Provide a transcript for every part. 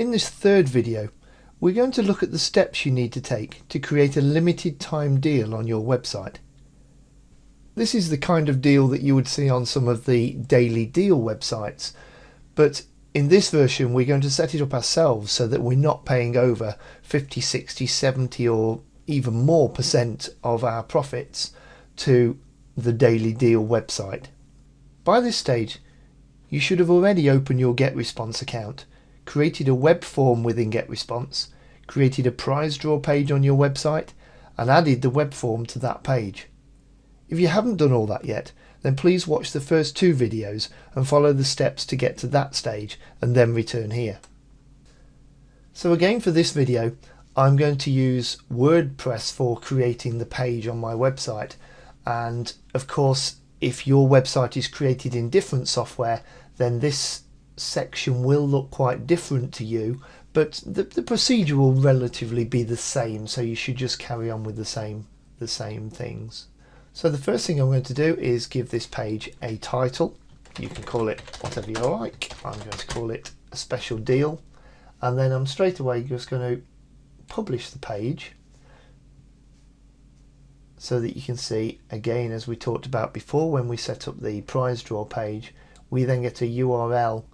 In this third video, we're going to look at the steps you need to take to create a limited time deal on your website. This is the kind of deal that you would see on some of the daily deal websites, but in this version we're going to set it up ourselves so that we're not paying over 50, 60, 70 or even more % of our profits to the daily deal website. By this stage you should have already opened your GetResponse account, created a web form within GetResponse, created a prize draw page on your website and added the web form to that page. If you haven't done all that yet, then please watch the first two videos and follow the steps to get to that stage and then return here. So again, for this video I'm going to use WordPress for creating the page on my website, and of course if your website is created in different software then this section will look quite different to you, but the procedure will relatively be the same, so you should just carry on with the same things. So the first thing I'm going to do is give this page a title. You can call it whatever you like. I'm going to call it a special deal, and then I'm straight away just going to publish the page so that you can see, again, as we talked about before when we set up the prize draw page, we then get a URL.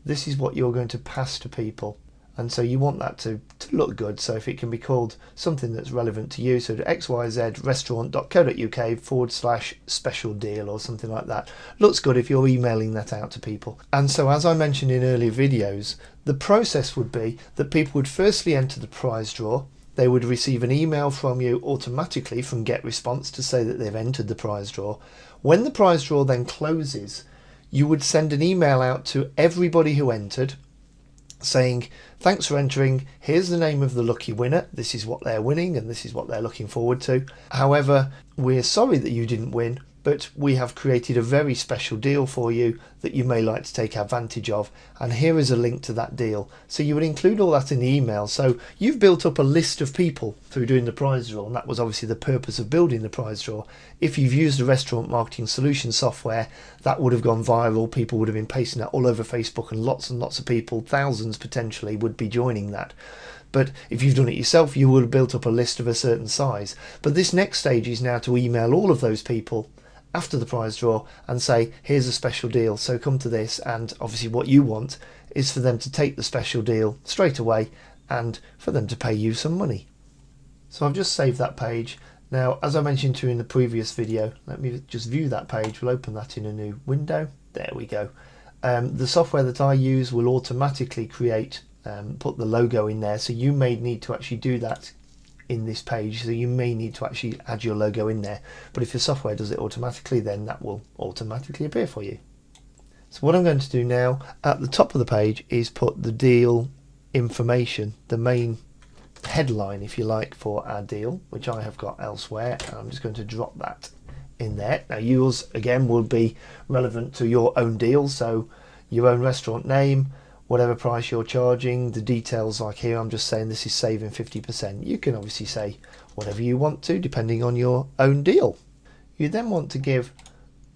This is what you're going to pass to people, and so you want that to look good. So if it can be called something that's relevant to you, so to xyzrestaurant.co.uk/special deal or something like that, looks good if you're emailing that out to people. And so, as I mentioned in earlier videos, the process would be that people would firstly enter the prize draw. They would receive an email from you automatically from GetResponse to say that they've entered the prize draw. When the prize draw then closes, you would send an email out to everybody who entered saying, thanks for entering, here's the name of the lucky winner, this is what they're winning and this is what they're looking forward to. However, we're sorry that you didn't win, but we have created a very special deal for you that you may like to take advantage of, and here is a link to that deal. So you would include all that in the email. So you've built up a list of people through doing the prize draw, and that was obviously the purpose of building the prize draw. If you've used a restaurant marketing solution software, that would have gone viral. People would have been pasting that all over Facebook, and lots of people, thousands potentially, would be joining that. But if you've done it yourself, you will have built up a list of a certain size. But this next stage is now to email all of those people after the prize draw and say, here's a special deal, so come to this. And obviously what you want is for them to take the special deal straight away and for them to pay you some money. So I've just saved that page. Now, as I mentioned to you in the previous video, let me just view that page. We'll open that in a new window. There we go. The software that I use will automatically create, put the logo in there, so you may need to actually do that in this page, so you may need to actually add your logo in there, but if your software does it automatically, then that will automatically appear for you. So what I'm going to do now at the top of the page is put the deal information, the main headline if you like for our deal, which I have got elsewhere, and I'm just going to drop that in there. Now yours again will be relevant to your own deal, so your own restaurant name, whatever price you're charging, the details. Like here I'm just saying this is saving 50%. You can obviously say whatever you want to depending on your own deal. You then want to give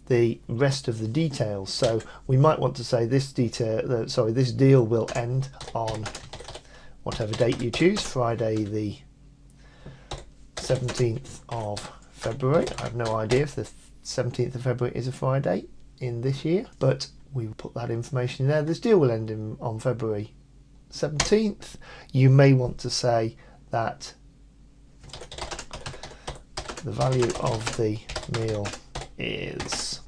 the rest of the details, so we might want to say this deal will end on whatever date you choose, Friday the 17th of February. I have no idea if the 17th of February is a Friday in this year, but we will put that information in there. This deal will end on February 17th. You may want to say that the value of the meal is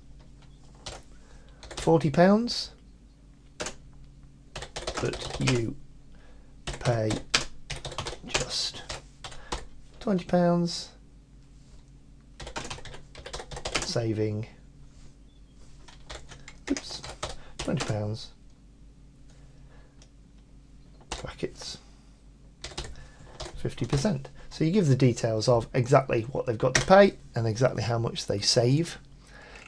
£40, but you pay just £20, saving £20, brackets 50%. So you give the details of exactly what they've got to pay and exactly how much they save.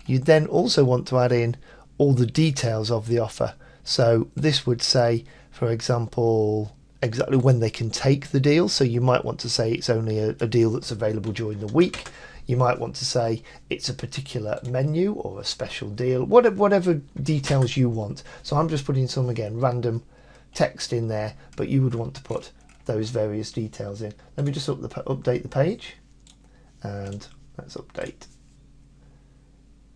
You then also want to add in all the details of the offer. So this would say, for example, exactly when they can take the deal. So you might want to say it's only a deal that's available during the week. You might want to say it's a particular menu or a special deal, whatever details you want. So I'm just putting some, again, random text in there, but you would want to put those various details in. Let me just update the page, and let's update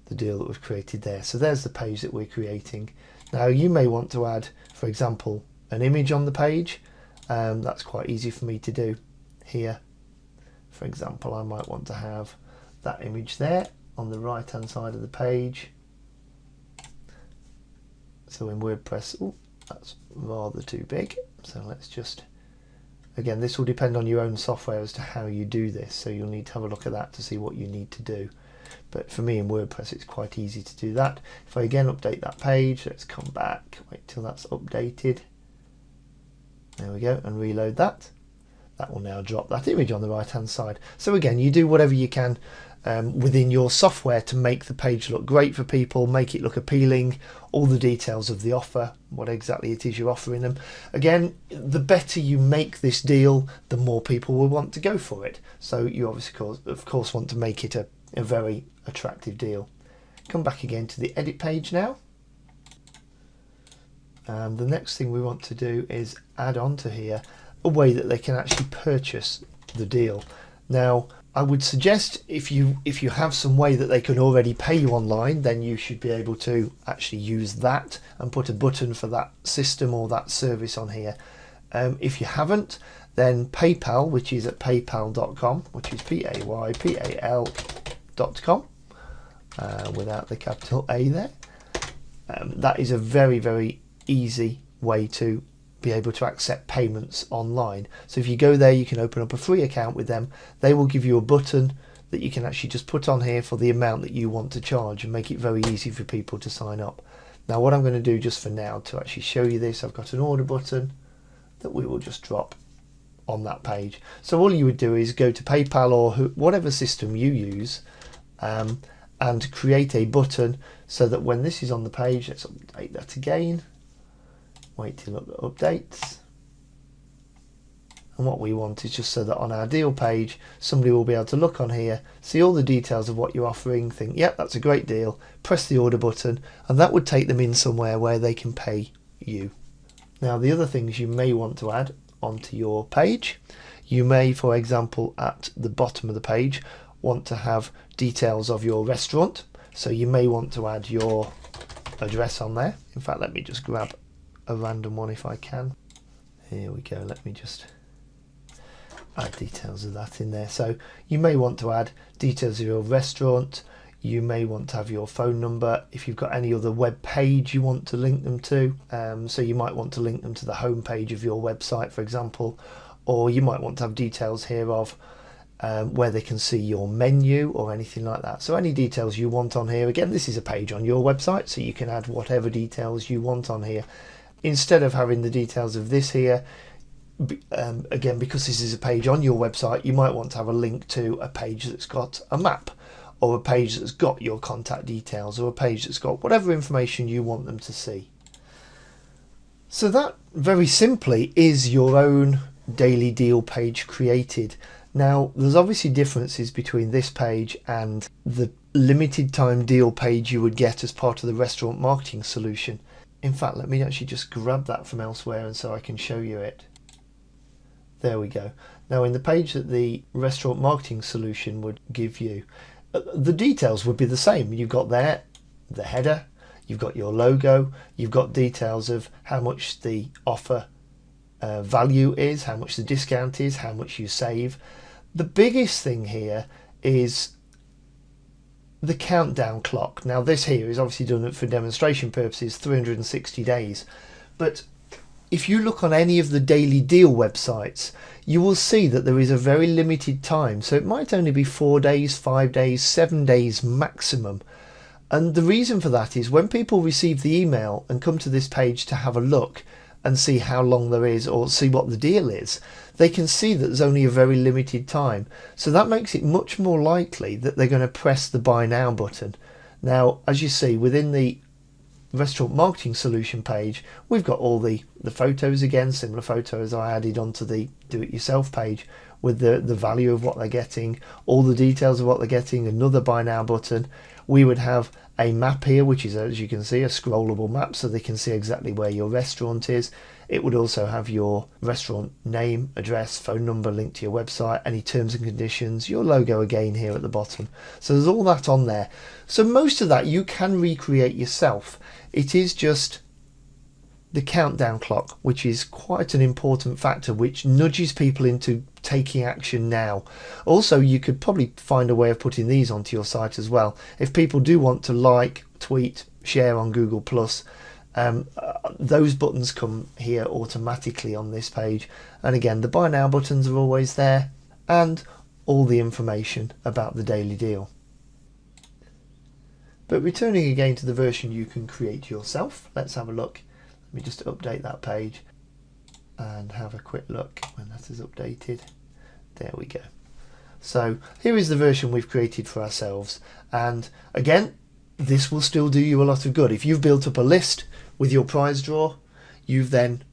the deal that was created there. So there's the page that we're creating. Now you may want to add, for example, an image on the page. That's quite easy for me to do here. For example, I might want to have that image there on the right hand side of the page. So in WordPress, oh, that's rather too big. So let's just, again, this will depend on your own software as to how you do this. So you'll need to have a look at that to see what you need to do. But for me in WordPress, it's quite easy to do that. If I again update that page, let's come back, wait till that's updated. There we go, and reload that. That will now drop that image on the right hand side. So again, you do whatever you can within your software to make the page look great for people, make it look appealing, all the details of the offer, what exactly it is you're offering them. Again, the better you make this deal, the more people will want to go for it. So you obviously, of course, want to make it a very attractive deal. Come back again to the edit page now. And the next thing we want to do is add on to here a way that they can actually purchase the deal. Now, I would suggest if you have some way that they can already pay you online, then you should be able to actually use that and put a button for that system or that service on here. If you haven't, then PayPal, which is at paypal.com, which is PAYPAL.com, without the capital A there. That is a very, very easy way to be able to accept payments online. So if you go there, you can open up a free account with them. They will give you a button that you can actually just put on here for the amount that you want to charge and make it very easy for people to sign up. Now what I'm going to do just for now to actually show you this, I've got an order button that we will just drop on that page. So all you would do is go to PayPal or whatever system you use and create a button so that when this is on the page, let's update that again. Wait till it updates. And what we want is just so that on our deal page, somebody will be able to look on here, see all the details of what you're offering, think, yep, that's a great deal, press the order button, and that would take them in somewhere where they can pay you. Now, the other things you may want to add onto your page, you may, for example, at the bottom of the page, want to have details of your restaurant. So you may want to add your address on there. In fact, let me just grab a random one if I can. Here we go. Let me just add details of that in there. So you may want to add details of your restaurant. You may want to have your phone number. If you've got any other web page you want to link them to, so you might want to link them to the home page of your website, for example, or you might want to have details here of where they can see your menu or anything like that. So any details you want on here. Again, this is a page on your website, so you can add whatever details you want on here. Instead of having the details of this here, again, because this is a page on your website, you might want to have a link to a page that's got a map, or a page that's got your contact details, or a page that's got whatever information you want them to see. So that very simply is your own daily deal page created. Now, there's obviously differences between this page and the limited time deal page you would get as part of the restaurant marketing solution. In fact, let me actually just grab that from elsewhere and so I can show you it. There we go. Now, in the page that the restaurant marketing solution would give you, the details would be the same. You've got there the header, you've got your logo, you've got details of how much the offer value is, how much the discount is, how much you save. The biggest thing here is the countdown clock. Now this here is obviously done for demonstration purposes, 360 days. But if you look on any of the daily deal websites, you will see that there is a very limited time. So it might only be 4 days, 5 days, 7 days maximum. And the reason for that is when people receive the email and come to this page to have a look and see how long there is or see what the deal is, they can see that there's only a very limited time. So that makes it much more likely that they're going to press the buy now button. Now, as you see within the restaurant marketing solution page, we've got all the photos again, similar photos I added onto the do-it-yourself page with the value of what they're getting, all the details of what they're getting, another buy now button. We would have a map here, which is, as you can see, a scrollable map so they can see exactly where your restaurant is. It would also have your restaurant name, address, phone number, link to your website, any terms and conditions, your logo again here at the bottom. So there's all that on there. So most of that you can recreate yourself. It is just the countdown clock, which is quite an important factor, which nudges people into taking action now. Also, you could probably find a way of putting these onto your site as well. If people do want to like, tweet, share on Google+, those buttons come here automatically on this page. And again, the buy now buttons are always there, and all the information about the daily deal. But returning again to the version you can create yourself, let's have a look. Let me just update that page and have a quick look when that is updated. There we go. So here is the version we've created for ourselves, and again, this will still do you a lot of good. If you've built up a list with your prize draw, you've then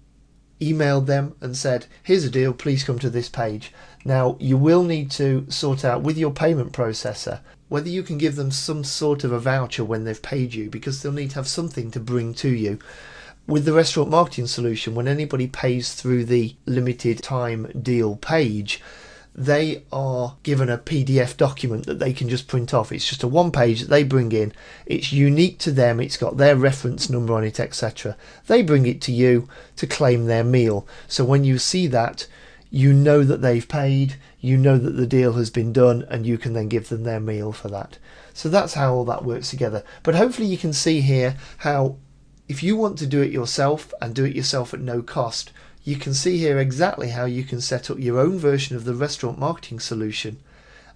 emailed them and said, here's a deal, please come to this page. Now you will need to sort out with your payment processor whether you can give them some sort of a voucher when they've paid you, because they'll need to have something to bring to you. With the restaurant marketing solution, when anybody pays through the limited time deal page, they are given a PDF document that they can just print off. It's just a one page that they bring in. It's unique to them. It's got their reference number on it, etc. They bring it to you to claim their meal. So when you see that, you know that they've paid, you know that the deal has been done, and you can then give them their meal for that. So that's how all that works together. But hopefully you can see here how if you want to do it yourself and do it yourself at no cost, you can see here exactly how you can set up your own version of the restaurant marketing solution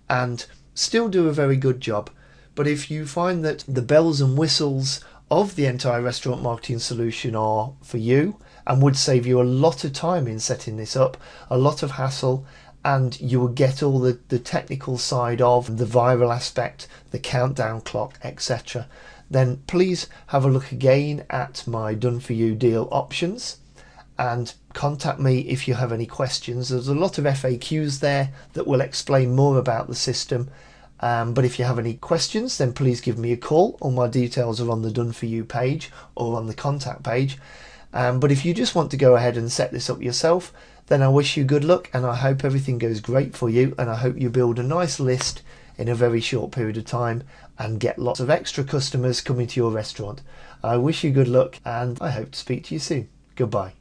and still do a very good job. But if you find that the bells and whistles of the entire restaurant marketing solution are for you and would save you a lot of time in setting this up, a lot of hassle, and you will get all the technical side of the viral aspect, the countdown clock, etc., then please have a look again at my done for you deal options and contact me if you have any questions. There's a lot of FAQs there that will explain more about the system, but if you have any questions, then please give me a call. All my details are on the done for you page or on the contact page. But if you just want to go ahead and set this up yourself, then I wish you good luck, and I hope everything goes great for you, and I hope you build a nice list in a very short period of time and get lots of extra customers coming to your restaurant. I wish you good luck, and I hope to speak to you soon. Goodbye.